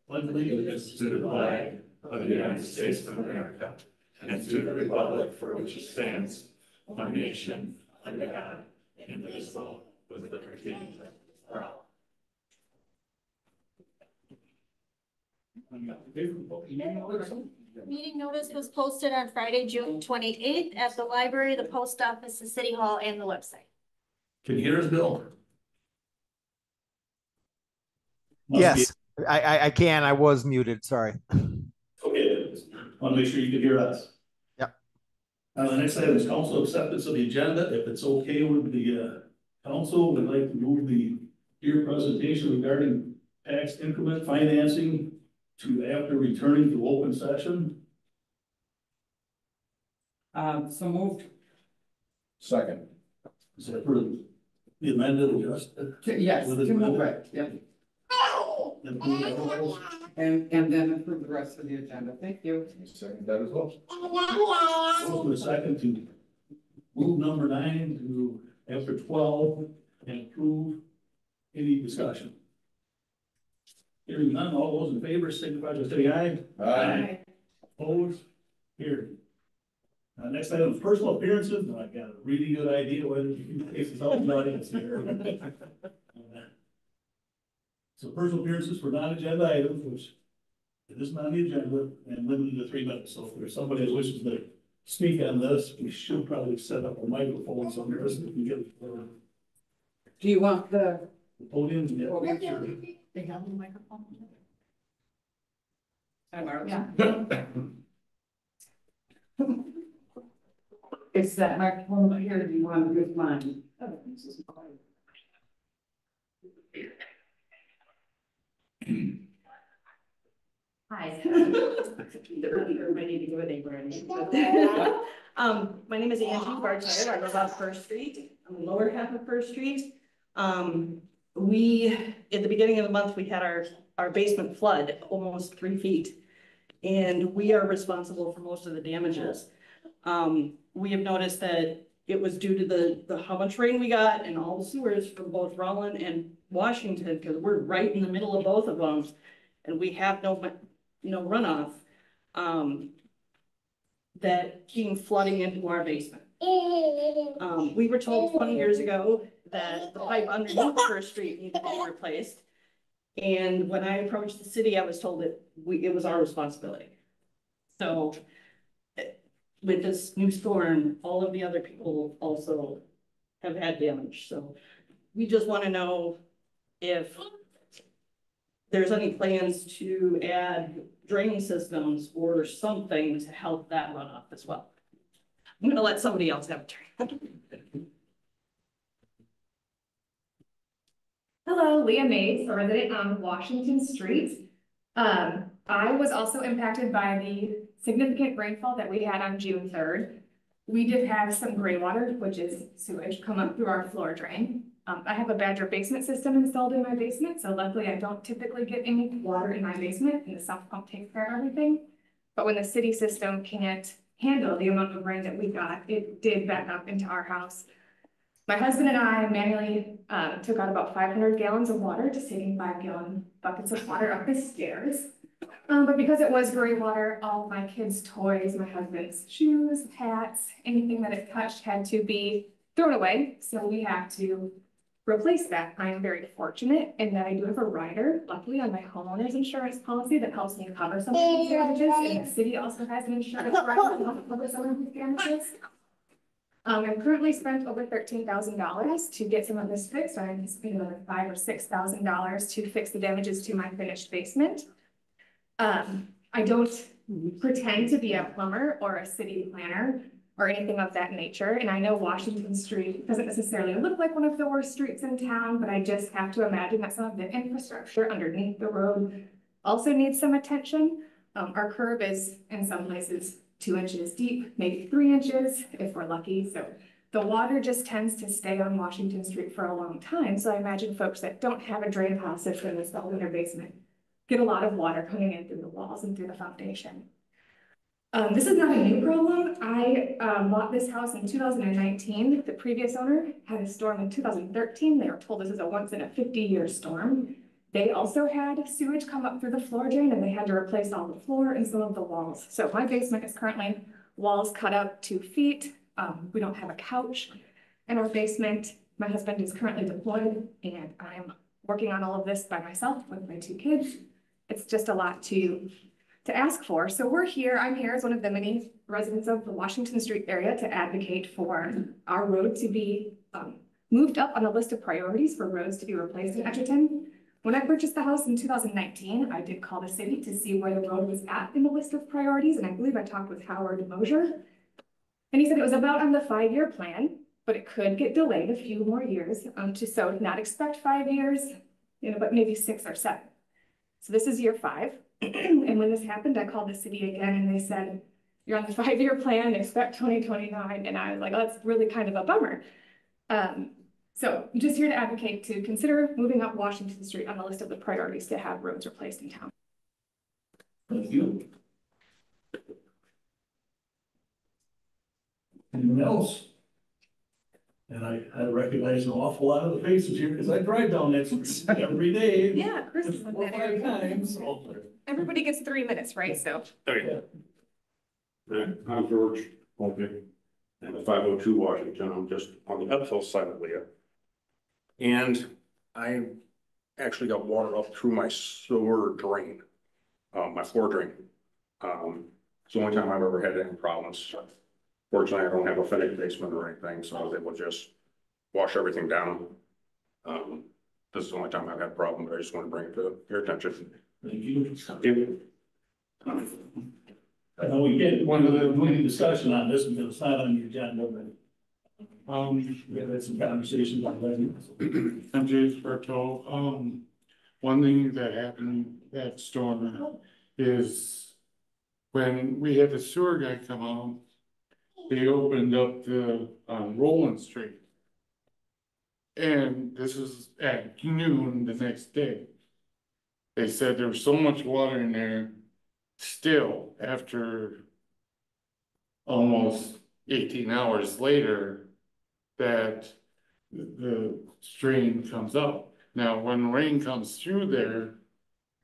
Pledge allegiance to the flag of the United States of America and to the republic for which it stands, one nation, under God, indivisible, with liberty and justice for all. Meeting notice was posted on Friday, June 28th at the library, the post office, the city hall, and the website. Can you hear us, Bill? Yes, I can. I was muted. Sorry. Okay, want to make sure you can hear us. Yep. The next item is council acceptance of the agenda. If it's okay with the council, we'd like to move your presentation regarding tax increment financing to after returning to open session. So moved. Second. Is that for the amended adjusted? Yes, With to the move amendment? it, yep. And And then approve the rest of the agenda. Thank you. Second that as well. move to a second to move number 9 to after 12 and approve. Any discussion? Hearing none, all those in favor signify by saying aye. Aye. Opposed? Here. Next item is personal appearances. Now, I've got a really good idea whether you can take this out in the audience here. So personal appearances for non-agenda items, which it is not on the agenda, and limited to 3 minutes. So if there's somebody that wishes to speak on this, we should probably set up a microphone somewhere so we can get Do you want the the podium. Yeah. podium? Sure. They have a microphone. Hi, Mark. Yeah. It's that microphone over here. Do you want to use mine? Hi. Everybody need to give a name already. My name is Angie Bartire. I live on First Street, on the lower half of First Street. We, at the beginning of the month, we had our basement flood almost 3 feet. And we are responsible for most of the damages. We have noticed that it was due to the how much rain we got and all the sewers from both Rollin and Washington, because we're right in the middle of both of them. And we have no runoff, that came flooding into our basement. We were told 20 years ago that the pipe underneath First Street needed to be replaced. And when I approached the city, I was told that it was our responsibility. So with this new storm, all of the other people also have had damage. So we just want to know if there's any plans to add drain systems or something to help that runoff as well. I'm going to let somebody else have a turn. Hello, Leah Mays, a resident on Washington Street. I was also impacted by the significant rainfall that we had on June 3rd. We did have some gray water, which is sewage, come up through our floor drain. I have a Badger basement system installed in my basement, so luckily I don't typically get any water in my basement, and the sump pump takes care of everything. But when the city system can't handle the amount of rain that we got, it did back up into our house. My husband and I manually took out about 500 gallons of water, just taking 5-gallon buckets of water up the stairs. But because it was gray water, all of my kids' toys, my husband's shoes, hats, anything that it touched had to be thrown away. So we have to replace that. I am very fortunate in that I do have a rider, luckily, on my homeowner's insurance policy that helps me cover some of these damages. And the city also has an insurance rider to help cover some of these damages. I've currently spent over $13,000 to get some of this fixed. I anticipate another $5,000 or $6,000 to fix the damages to my finished basement. I don't pretend to be a plumber or a city planner or anything of that nature. And I know Washington Street doesn't necessarily look like one of the worst streets in town, but I just have to imagine that some of the infrastructure underneath the road also needs some attention. Our curb is in some places 2 inches deep, maybe 3 inches if we're lucky. So the water just tends to stay on Washington Street for a long time. So I imagine folks that don't have a drain house system installed in their basement get a lot of water coming in through the walls and through the foundation. This is not a new problem. I bought this house in 2019. The previous owner had a storm in 2013. They were told this is a once in a 50-year storm. They also had sewage come up through the floor drain and they had to replace all the floor and some of the walls. So my basement is currently walls cut up 2 feet. We don't have a couch in our basement. My husband is currently deployed and I'm working on all of this by myself with my 2 kids. It's just a lot to ask for. So we're here, I'm here as one of the many residents of the Washington Street area to advocate for our road to be moved up on the list of priorities for roads to be replaced in Edgerton. When I purchased the house in 2019, I did call the city to see where the road was at in the list of priorities, and I believe I talked with Howard Mosier. And he said it was about on the 5-year plan, but it could get delayed a few more years, so not expect 5 years, but maybe 6 or 7. So this is year 5. And when this happened, I called the city again and they said, you're on the 5-year plan, expect 2029. And I was like, oh, that's really kind of a bummer. So I'm just here to advocate to consider moving up Washington Street on the list of the priorities to have roads replaced in town. Thank you. Anyone else? And I recognize an awful lot of the faces here because I drive down that street every day. Yeah, Chris is in 4 or that 5 area. times, so. Everybody gets 3 minutes, right? So. I'm George Holke, and at 502 Washington. I'm just on the uphill side of Leah. And I actually got water up through my sewer drain, my floor drain. It's the only time I've ever had any problems. Fortunately, I don't have a finished basement or anything, so I was able to just wash everything down. This is the only time I've had a problem, but I just want to bring it to your attention. Thank you. Yeah. I know we can't want to do any discussion on this because it's not on the agenda, but we had some conversations on that. I'm James Berto. One thing that happened that storm is when we had the sewer guy come out, they opened up the Roland Street. And this is at noon the next day. They said there was so much water in there still after almost 18 hours later that the stream comes up. Now, when rain comes through there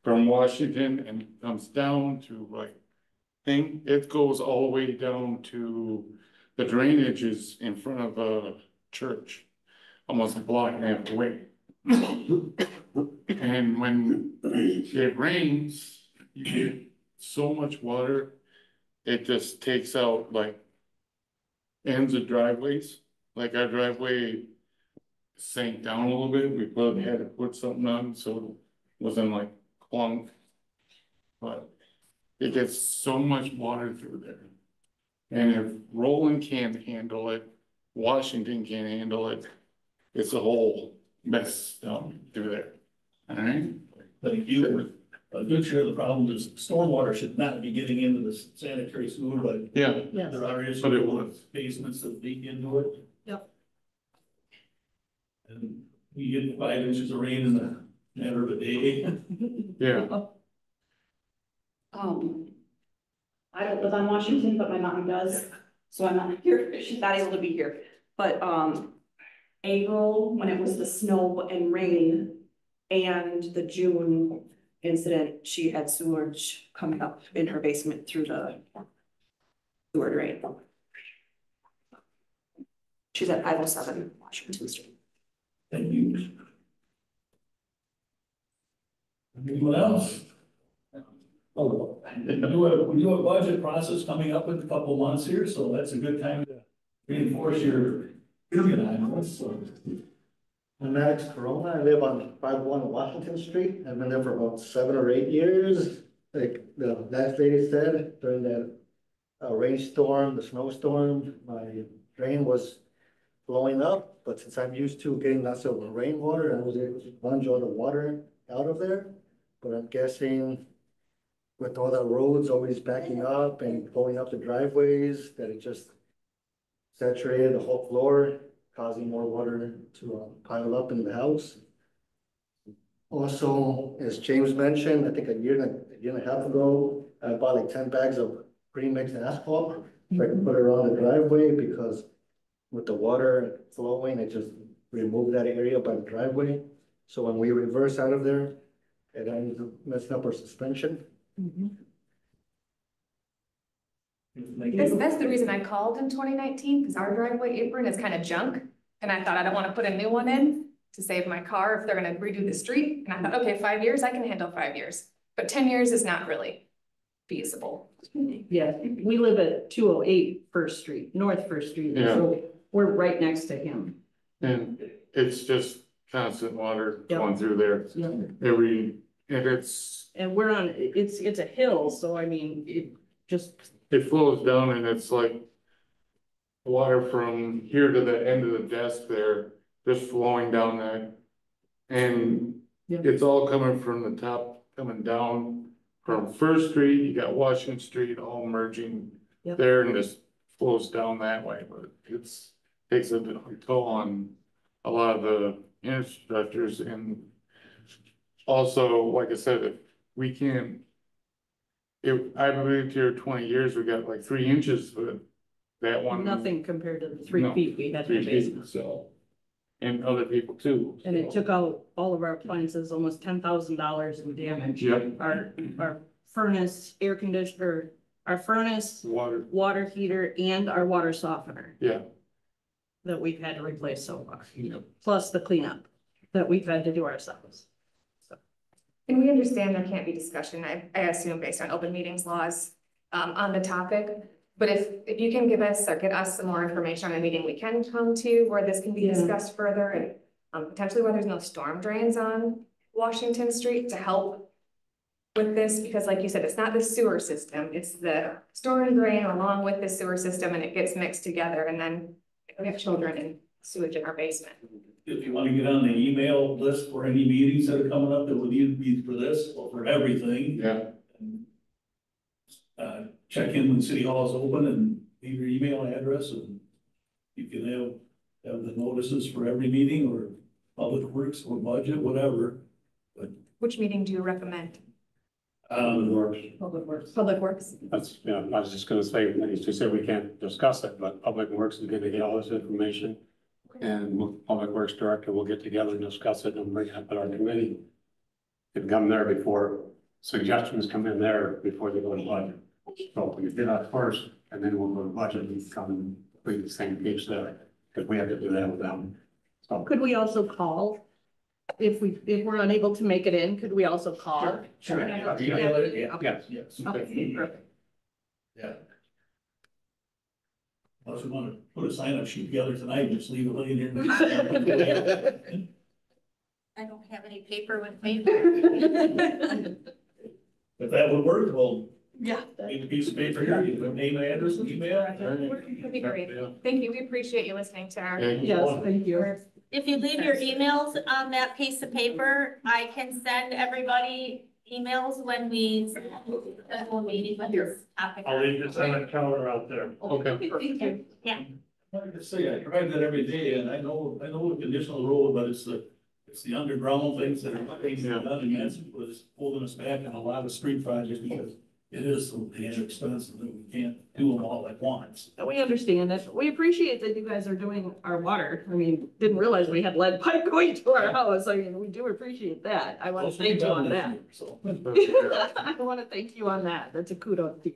from Washington and comes down to like thing, it goes all the way down to the drainages in front of a church, almost a block and a half away. And when it rains, you get so much water, it just takes out like ends of driveways. Like our driveway sank down a little bit. We had to put something on so it wasn't like clunk. But it gets so much water through there. And if Roland can't handle it, Washington can't handle it, it's a whole mess down through there. All right? Thank you. A good share of the problem is stormwater should not be getting into the sanitary sewer, but Yeah. there are issues But it with basements that leak into it. Yep. And you get 5 inches of rain in a matter of a day. Yeah. I don't live on Washington, but my mom does, so I'm not here, she's not able to be here. But, April, when it was the snow and rain and the June incident, she had sewage coming up in her basement through the sewer drain. She's at 507 Washington Street. Thank you. Anyone else? Oh, we do a budget process coming up in a couple of months here, so that's a good time to reinforce your opinion on this. So. I'm Max Corona. I live on 501 Washington Street. I've been there for about 7 or 8 years. Like the last lady said, during that rainstorm, the snowstorm, my drain was blowing up. But since I'm used to getting lots of rainwater, I was able to plunge all the water out of there. But I'm guessing with all the roads always backing up and going up the driveways, that it just saturated the whole floor, causing more water to pile up in the house. Also, as James mentioned, I think a year and a half ago, I bought like 10 bags of pre-mixed asphalt. So I can put it around the driveway because with the water flowing, it just removed that area by the driveway. So when we reverse out of there, and then messing up our suspension. That's the reason I called in 2019, because our driveway apron is kind of junk. And I thought I don't want to put a new one in to save my car if they're gonna redo the street. And I thought, okay, 5 years, I can handle 5 years, but 10 years is not really feasible. Yeah, we live at 208 First Street, North First Street, Yeah. so we're right next to him. And it's just constant water Yep. going through there and it's, And we're on, it's a hill, so I mean, it flows down and it's like water from here to the end of the desk there, just flowing down there. And Yep. it's all coming from the top, coming down from First Street, you got Washington Street all merging Yep. there and just flows down that way, but takes a toll on a lot of the infrastructures. And also, like I said, if we can't, I've lived here 20 years, we got like 3 inches, but that one. nothing compared to the 3 No, feet we had in 3 the feet, basement. so. And other people too. And it so. took out all of our appliances, almost $10,000 in damage. Yep. Our furnace, air conditioner, our furnace, Water, water heater, and our water softener yeah. that we've had to replace so far. Yep. Plus the cleanup that we've had to do ourselves. And we understand there can't be discussion, I assume based on open meetings laws, on the topic. But if you can give us or get us some more information on a meeting we can come to where this can be Yeah. discussed further and potentially where there's no storm drains on Washington Street to help with this, because like you said, it's not the sewer system, it's the storm drain along with the sewer system, and it gets mixed together, and then we have children and sewage in our basement. If you wanna get on the email list for any meetings that are coming up that would either be for this or for everything. Yeah, Check in when City Hall is open and leave your email address, and you can have the notices for every meeting or public works or budget, whatever. Which meeting do you recommend? Public Works. Public Works? That's, yeah, I was just gonna say, you just said we can't discuss it, but Public Works is gonna get all this information. And Public Works Director will get together and discuss it and bring it up at our committee. It come there before, suggestions come in there before they go to budget. So we do that first, and then we'll go to budget and come and complete the same piece there, because we have to do that with them. So. Could we also call? If we're unable to make it in, could we also call? Sure. Yeah. Yes. Okay, perfect. Yeah. Unless we wanna put a sign up sheet together tonight, and just leave it laying there. I don't have any paper with me. If that would work, we'll Yeah. leave a piece of paper here, you have name, address, and email. That'd be great. Thank you. We appreciate you listening to our. Yes, thank you. If you leave your emails on that piece of paper, I can send everybody emails when we schedule a meeting with this topic. I'll leave this on the counter out there. okay. Thank you. Yeah. Like I say, I drive that every day, and I know the condition of the road, but it's the underground things that are facing done, and that's what's holding us back on a lot of street projects, because it is so damn expensive that we can't do them all at once. We understand that. We appreciate that you guys are doing our water. I mean, didn't realize we had lead pipe going to our house. I mean, we do appreciate that. I want to thank you on that. So. I want to thank you on that. That's a kudos to you.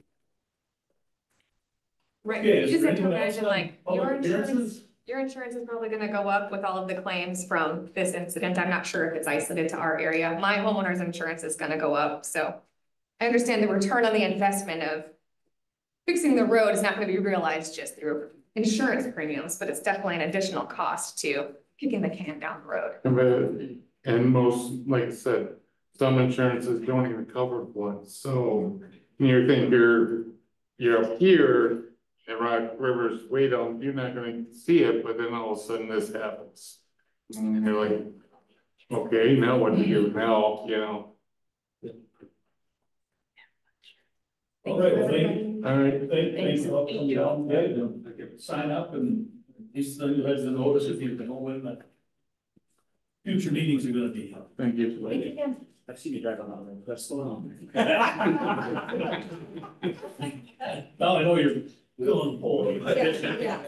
Right, Okay, you is just there have to anyone else imagine on like public appearances? your insurance is probably gonna go up with all of the claims from this incident. I'm not sure if it's isolated to our area. My homeowner's insurance is gonna go up, so. I understand the return on the investment of fixing the road is not gonna be realized just through insurance premiums, but it's definitely an additional cost to kicking the can down the road. And most, like I said, some insurances don't even cover flood, so you think you're up here. And Rock River's way down, you're not gonna see it, but then all of a sudden this happens. And you're like, okay, now what do you do now, you know? All right, well, thank All right, thanks for coming down, and sign up, and at least then you have the notice if you know when the future meetings are gonna be. thank you. Thank you again. I've seen you drive on that road, that's still on. Now I know you're filling the pole. Yeah.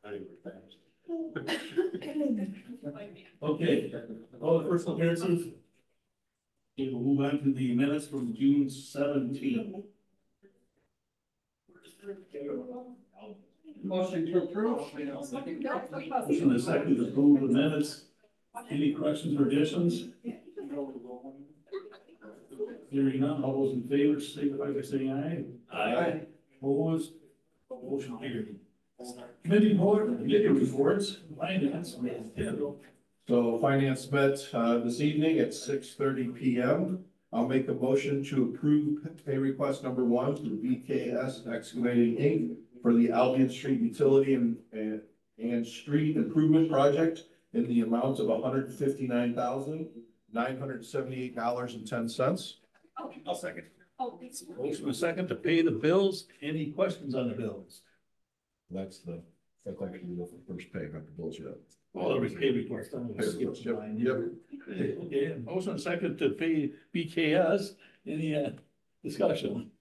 Anyway, thanks. Okay, all the first appearances. Okay, we'll move on to the minutes from June 17th. Motion to approve. Motion and second to approve the minutes. Any questions or additions? Hearing none, all those in favor, signify by saying aye. Aye. Opposed? Motion carried. Committee reports, finance. So finance met this evening at 6:30 PM. I'll make a motion to approve pay request number 1 to BKS Excavating Inc. for the Albion Street Utility and Street Improvement Project in the amount of $159,978.10. I'll second. Motion and second to pay the bills. Any questions on the bills? That's actually the first pay, not the bills yet. Well, there was pay reports. Yep. Okay, motion and second to pay BKS. Any discussion?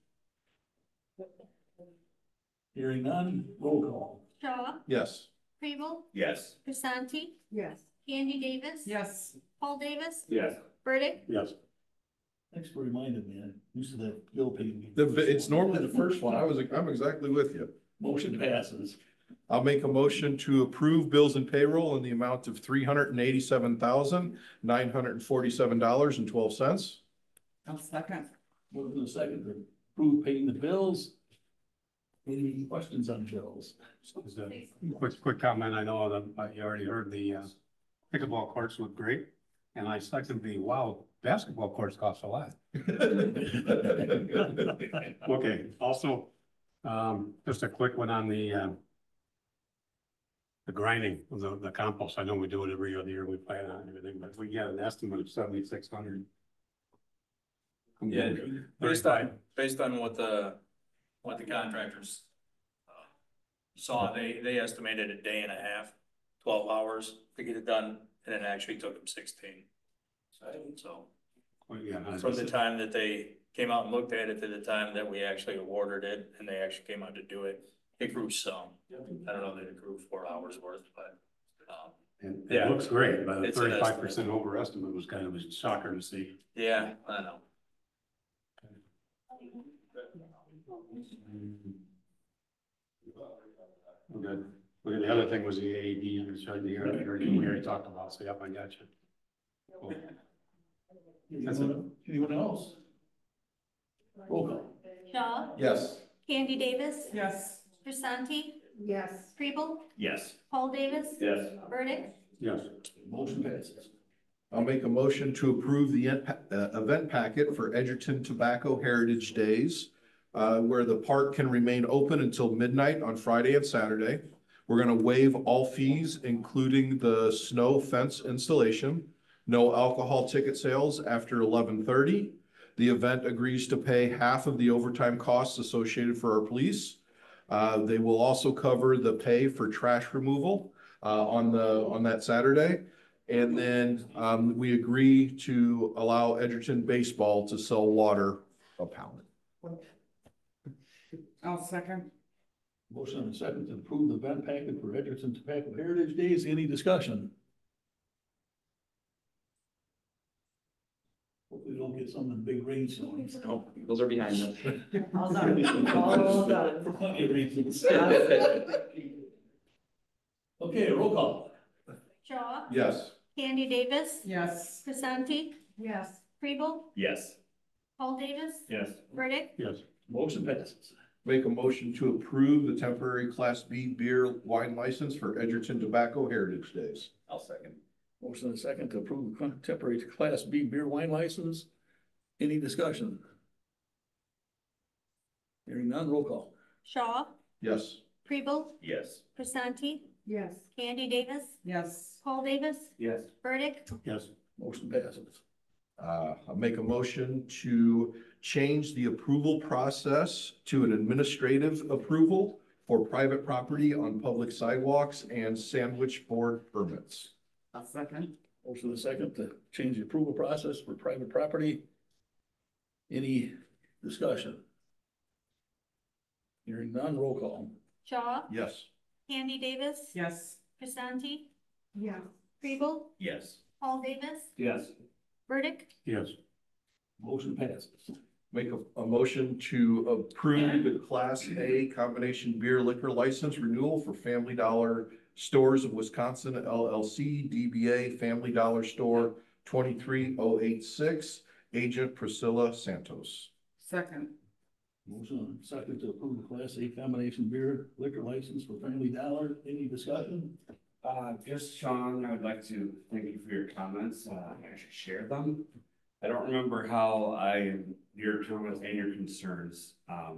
Hearing none, roll call. Shaw, Yes. Kribel, Yes. Grisanti, Yes. Candy Davis. Yes. Paul Davis, Yes. Burdick, Yes. Thanks for reminding me. I'm used to that bill paying. It's normally the first one. I'm exactly with you. Motion passes. I'll make a motion to approve bills and payroll in the amount of $387,947.12. I'll second. Motion and second to approve paying the bills. Any questions on bills? Just a quick comment. I know that you already heard the pickleball courts look great. And I second the basketball courts cost a lot. Okay, also, just a quick one on the grinding of the compost. I know we do it every other year, we plan on everything, but we get an estimate of 7,600. Yeah, based on what the contractors saw, they estimated a day and a half, 12 hours to get it done, and it actually took them 16. So from the time that they came out and looked at it to the time that we actually awarded it and they actually came out to do it, it grew some. I don't know that it grew 4 hours worth, but and yeah, it looks great, but the it's an 35% overestimate was kind of a shocker to see. yeah, I know. Good. Well, the other thing was the AED, which I we already talked about, so yep, I got you. Cool. That's it. Anyone else? Roll call. Shaw, Yes. Candy Davis, Yes. Grisanti, Yes. Kribel, Yes. Paul Davis. Yes. Burdick, Yes. Motion passes. I'll make a motion to approve the event packet for Edgerton Tobacco Heritage Days, where the park can remain open until midnight on Friday and Saturday. We're going to waive all fees, including the snow fence installation, no alcohol ticket sales after 11:30. The event agrees to pay half of the overtime costs associated for our police. They will also cover the pay for trash removal on that Saturday. And then we agree to allow Edgerton Baseball to sell water a pound. I'll second. Motion and second to approve the event packet for Edgerton Tobacco Heritage Days. Any discussion? Hopefully we don't get some of the big rainstorms. Oh, those are behind us. All done. All done. For plenty of reasons. Okay, roll call. Shaw, Yes. Candy Davis, Yes. Grisanti, Yes. Kribel, Yes. Paul Davis. Yes. Burdick, Yes. Motion passes. Make a motion to approve the temporary Class B beer wine license for Edgerton Tobacco Heritage Days. I'll second. Motion and second to approve the temporary Class B beer wine license. Any discussion? Hearing none, roll call. Shaw, Yes. Kribel, Yes. Grisanti, Yes. Candy Davis, Yes. Paul Davis, Yes. Burdick, Yes. Motion passes. I'll make a motion to change the approval process to an administrative approval for private property on public sidewalks and sandwich board permits. I'll second. Motion and second to change the approval process for private property. Any discussion? Hearing none, roll call. Shaw, Yes. Candy Davis, Yes. Grisanti, Yes. Preble, Yes. Paul Davis, Yes. Burdick, Yes. Motion passes. Make a motion to approve the Class A combination beer liquor license renewal for Family Dollar Stores of Wisconsin LLC, DBA Family Dollar Store 23086, agent Priscilla Santos. Second. Motion second to approve the Class A combination beer liquor license for Family Dollar. Any discussion? Just Sean, I would like to thank you for your comments. I should share them. I don't remember how your comments and your concerns. I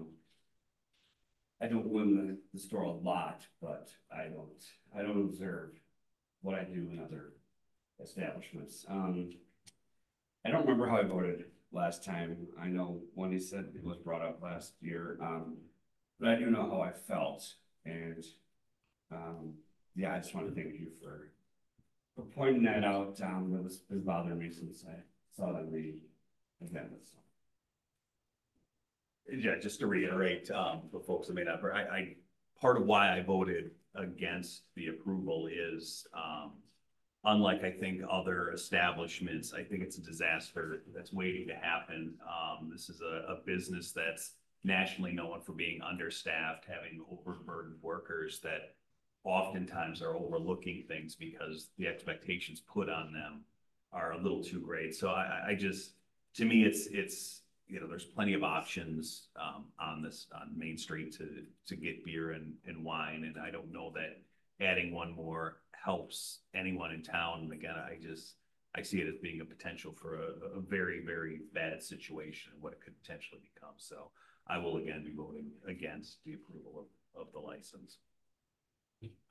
don't win the store a lot, but I don't observe what I do in other establishments. I don't remember how I voted last time. I know Wendy said it was brought up last year, but I do know how I felt, and yeah, I just want to thank you for pointing that out. That was bothering me since I saw that the agenda. So. Yeah, just to reiterate, for folks that may not, I part of why I voted against the approval is, unlike I think other establishments, I think it's a disaster that's waiting to happen. This is a business that's nationally known for being understaffed, having overburdened workers that oftentimes are overlooking things because the expectations put on them are a little too great. So I just, to me, it's, you know, there's plenty of options on Main Street to get beer and wine. And I don't know that adding one more helps anyone in town. And again, I see it as being a potential for a very, very bad situation, what it could potentially become. So I will again be voting against the approval of the license.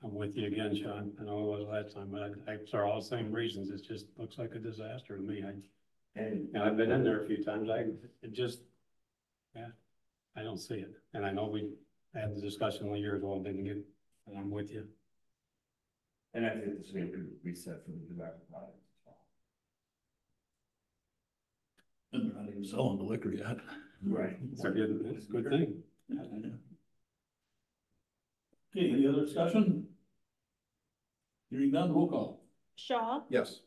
I'm with you again, Sean. I know it was last time, but I saw all the same reasons. It just looks like a disaster to me. And I've been in there a few times. Yeah, I don't see it. And I know we had the discussion 1 year ago and didn't get, and I'm with you. And I think the same could be said for the tobacco product as well. And they're not even selling the liquor yet. Right. It's a good thing. Okay, any other discussion? Hearing none, roll call. Shaw, Yes.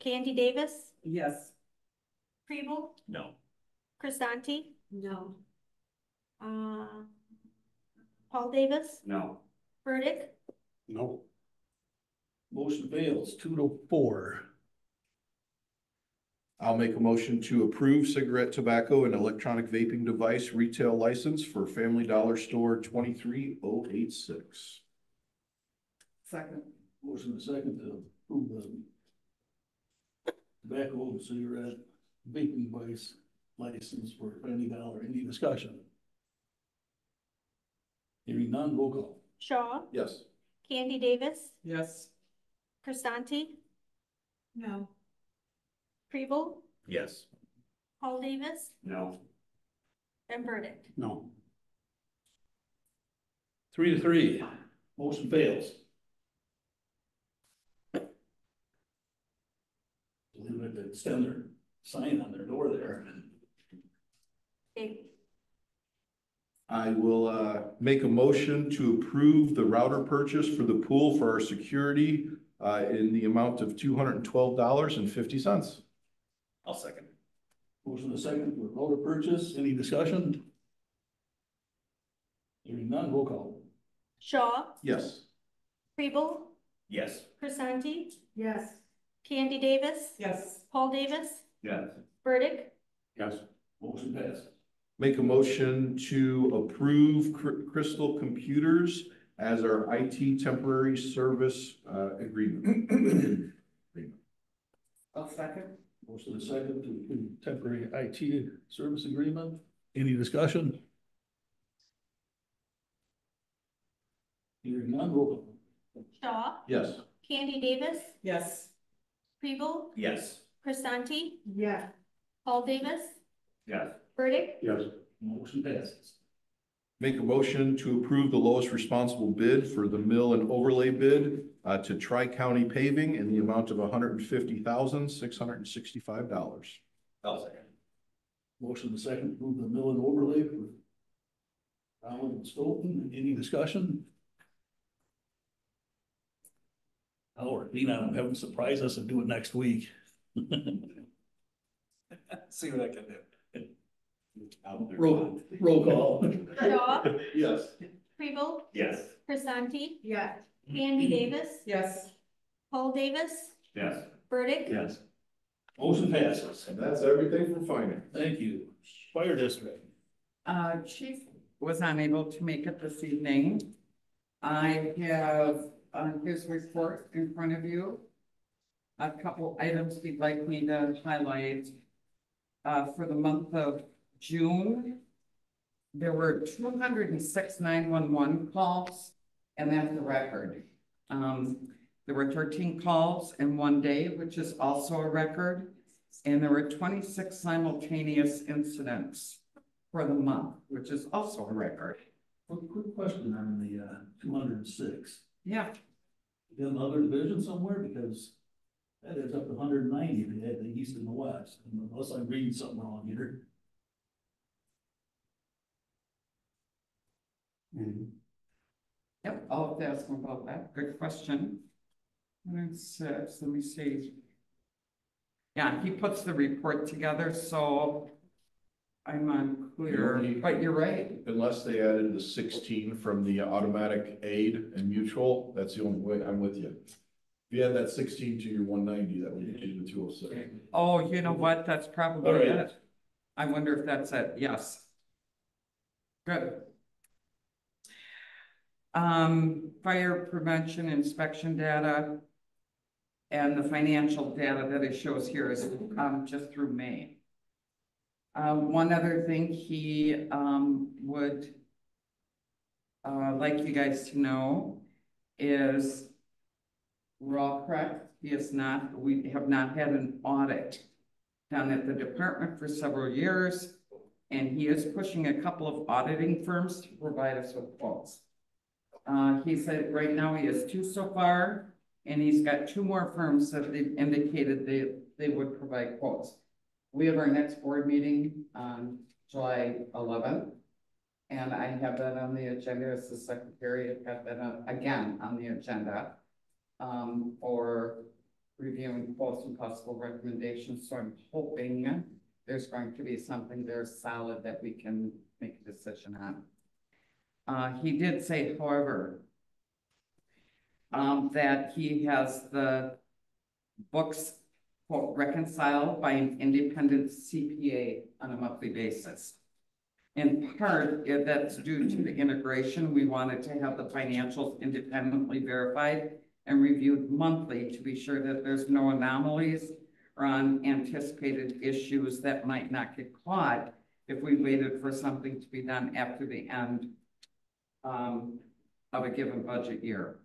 Candy Davis, Yes. Preble, No. Crisanti, No. Paul Davis, No. Burdick, No. Motion fails 2-4. I'll make a motion to approve cigarette, tobacco, and electronic vaping device retail license for Family Dollar Store 23086. Second. Motion and second to approve the tobacco and cigarette vaping device license for Family Dollar. Any discussion? Hearing none, roll call. Shaw, Yes. Candy Davis, Yes. Crisanti, No. Preble, Yes. Paul Davis, No. and Burdick. No. 3-3. Motion fails. They have to extend their sign on their door there. Okay. I will make a motion to approve the router purchase for the pool for our security in the amount of $212.50. I'll second. Motion and second for router purchase. Any discussion? Hearing none, roll call. Shaw, Yes. Preble, Yes. Crisanti, Yes. Candy Davis, Yes. Paul Davis, Yes. Burdick, Yes. Motion passed. Make a motion to approve Crystal Computers as our IT temporary service agreement. I'll second. Motion and second to approve temporary IT service agreement. Any discussion? Hearing none, roll call. Shaw, Yes. Candy Davis, Yes. Preble, Yes. Crisanti, Yeah. Paul Davis, Yes. Burdick, Yes. Motion passes. Make a motion to approve the lowest responsible bid for the mill and overlay bid to Tri-County Paving in the amount of $150,665. I'll second. Motion and second to approve the mill and overlay for Allen and Stoughton. Any discussion? Howard, Dean, I'm having to surprise us and do it next week. See what I can do. Roll call. Shaw, Yes. Kribel, Yes. Grisanti, Yeah. Andy Davis, Yes. Paul Davis, Yes. Burdick. Yes. Motion passes. And that's everything for finance. Thank you. Fire district. Chief was unable to make it this evening. I have his report in front of you. A couple items he'd like me to highlight. For the month of June, there were 206 911 calls, and that's the record. There were 13 calls in one day, which is also a record. And there were 26 simultaneous incidents for the month, which is also a record. Quick question on the 206. Yeah. You have another division somewhere, because that is up to 190 if you had the east and the west, unless I'm reading something wrong here. Yep, I'll have to ask him about that. Good question. 106, let me see. Yeah, he puts the report together, so I'm unclear, but you're right. Unless they added the 16 from the automatic aid and mutual, that's the only way. I'm with you. If you add that 16 to your 190, that would get you to 206. Oh, you know what? That's probably All right. it. I wonder if that's it. Yes. Good. Fire prevention inspection data and the financial data that it shows here is just through May. One other thing he would like you guys to know is we're all correct. We have not had an audit done at the department for several years, and he is pushing a couple of auditing firms to provide us with quotes. He said right now he has 2 so far, and he's got 2 more firms that they've indicated they would provide quotes. We have our next board meeting on July 11th, and I have that on the agenda as the secretary. I've got that again on the agenda for reviewing quotes and possible recommendations. So I'm hoping there's going to be something there solid that we can make a decision on. He did say, however, that he has the books quote reconciled by an independent CPA on a monthly basis. In part, if that's due to the integration, we wanted to have the financials independently verified and reviewed monthly to be sure that there's no anomalies or unanticipated issues that might not get caught if we waited for something to be done after the end of a given budget year.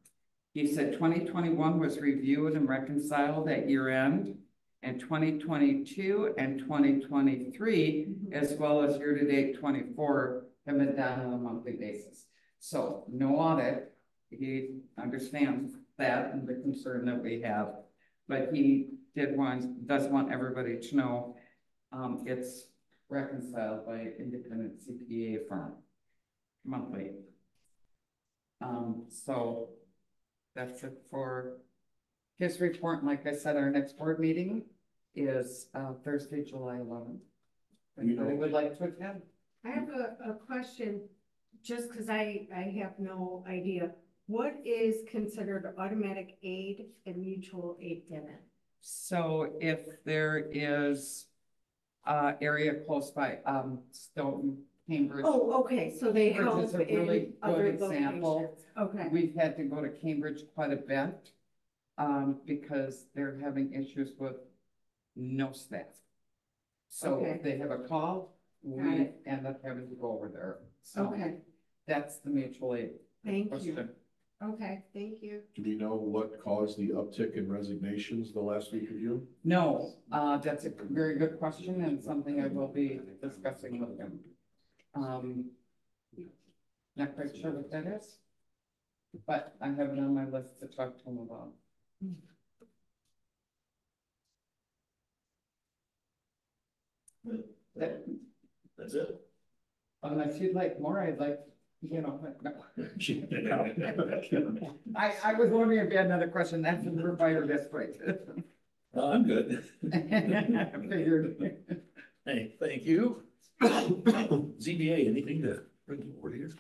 He said 2021 was reviewed and reconciled at year end, and 2022 and 2023, as well as year-to-date 24, have been done on a monthly basis. So no audit. He understands that and the concern that we have, but he does want everybody to know it's reconciled by an independent CPA firm monthly. So that's it for his report. And like I said, our next board meeting is Thursday, July 11th. Anybody would like to attend? I have a question, just because I have no idea. What is considered automatic aid and mutual aid debit? So if there is area close by, Stoughton, Cambridge. Oh, okay, so they Cambridge help is a really in other good example. locations. Okay. We've had to go to Cambridge quite a bit because they're having issues with no staff. So Okay. they have a call, we end up having to go over there. So Okay. that's the mutual aid. Thank you. question. Okay, thank you. Do we know what caused the uptick in resignations the last week of June? No, that's a very good question and something I will be discussing with him. Not quite sure what that is, but I have it on my list to talk to him about. That's it. Unless you'd like more, I'd like You know, no. I was wondering if you had another question. That's the fire district. I'm good. I figured. Hey, thank you. ZBA, anything to bring forward here?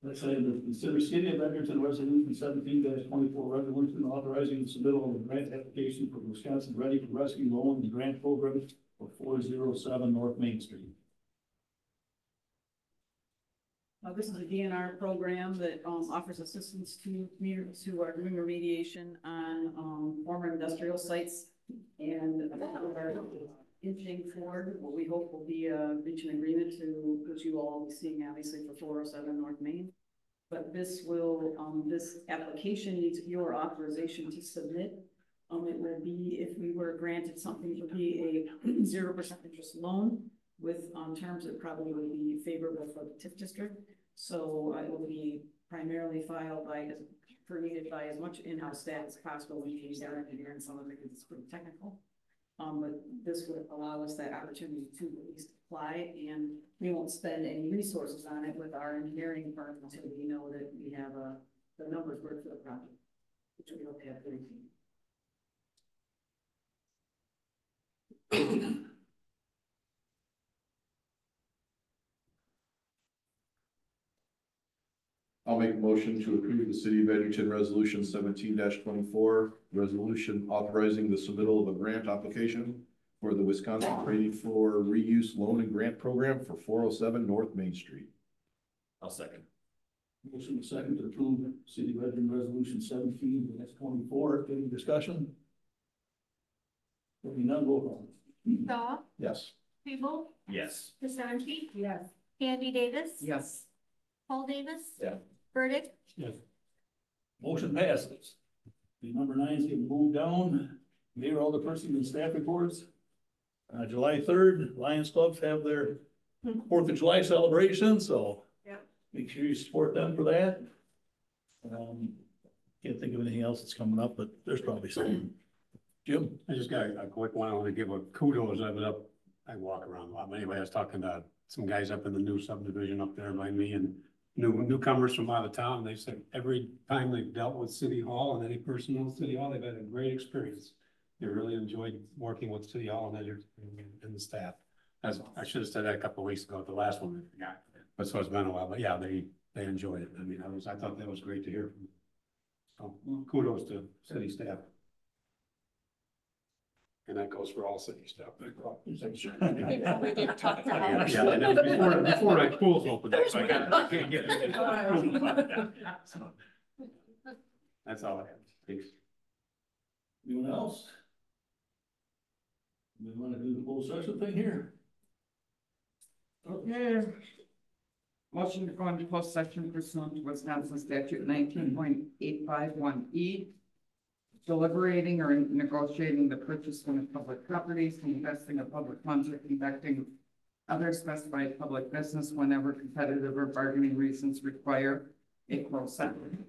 Let's say the consider City of Edgerton Resolution 17-24, resolution authorizing the submittal of a grant application for Wisconsin Ready for Rescue Loan and Grant Program for 407 North Main Street. This is a DNR program that offers assistance to communities who are doing remediation on former industrial sites. And we're inching forward. What we hope will be reach an agreement to, which you all will be seeing obviously for 407 North Main. But this will, this application needs your authorization to submit. It will be, if we were granted something, it would be a 0% interest loan with terms that probably would be favorable for the TIF district. So it will be primarily filed by, permitted by as much in-house staff as possible. We use our engineer and some of it because it's pretty technical. But this would allow us that opportunity to at least apply, and we won't spend any resources on it with our engineering firm until we know that we have the numbers work for the project, which we hope to have very soon. I'll make a motion to approve the City of Edgerton Resolution 17-24, resolution authorizing the submittal of a grant application for the Wisconsin Training for Reuse Loan and Grant Program for 407 North Main Street. I'll second. Motion is second to approve City of Edgerton Resolution 17-24. Any discussion? There'll be none, roll call. Shaw, Yes. Kribel, Yes. Grisanti, Yes. Andy Davis. Yes. Paul Davis. Yeah. Burdick. Yes. Motion passes. The number 9 is getting moved down. Mayor, alderperson, and staff reports. July 3rd, Lions Clubs have their 4th of July celebration, so make sure you support them for that. Can't think of anything else that's coming up, but there's probably some. Jim? I just got a quick one. I want to give a kudos. I walk around a lot. But anyway, I was talking to some guys up in the new subdivision up there by me, and newcomers from out of town. They said every time they've dealt with City Hall and any person in City Hall, they've had a great experience. They really enjoyed working with City Hall and the staff. As I should have said that a couple of weeks ago at the last one, I forgot. But so it's been a while. But yeah, they enjoyed it. I mean, I thought that was great to hear from them. So kudos to city staff. And that goes for all city staff. Yeah, and then before that pool's open up, so I can't get it. That's all I have. Thanks. Anyone else? We want to do the whole session thing here? Okay. Motion to go into closed session pursuant to Wisconsin statute 19.851E. Deliberating or negotiating the purchase of public properties, investing of public funds, or conducting other specified public business whenever competitive or bargaining reasons require a closed session.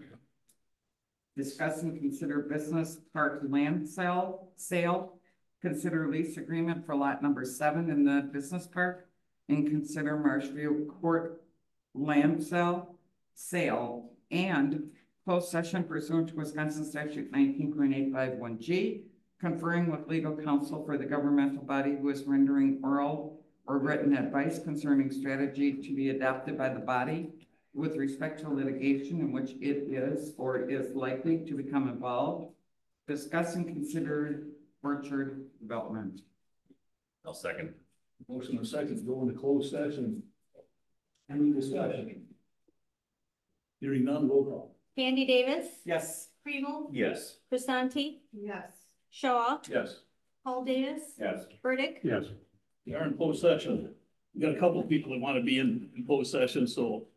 Discuss and consider business park land sale, consider lease agreement for lot number 7 in the business park, and consider Marshview Court land sale, and closed session pursuant to Wisconsin statute 19.851G, conferring with legal counsel for the governmental body who is rendering oral or written advice concerning strategy to be adopted by the body with respect to litigation in which it is or is likely to become involved. Discuss and consider orchard development. I'll second. Motion and second to go into closed session. Any discussion? Hearing none, roll call. Andy Davis. Yes. Kribel. Yes. Grisanti, Yes. Shaw, Yes. Paul Davis. Yes. Burdick. Yes. We are in closed session. We got a couple of people that want to be in closed session, so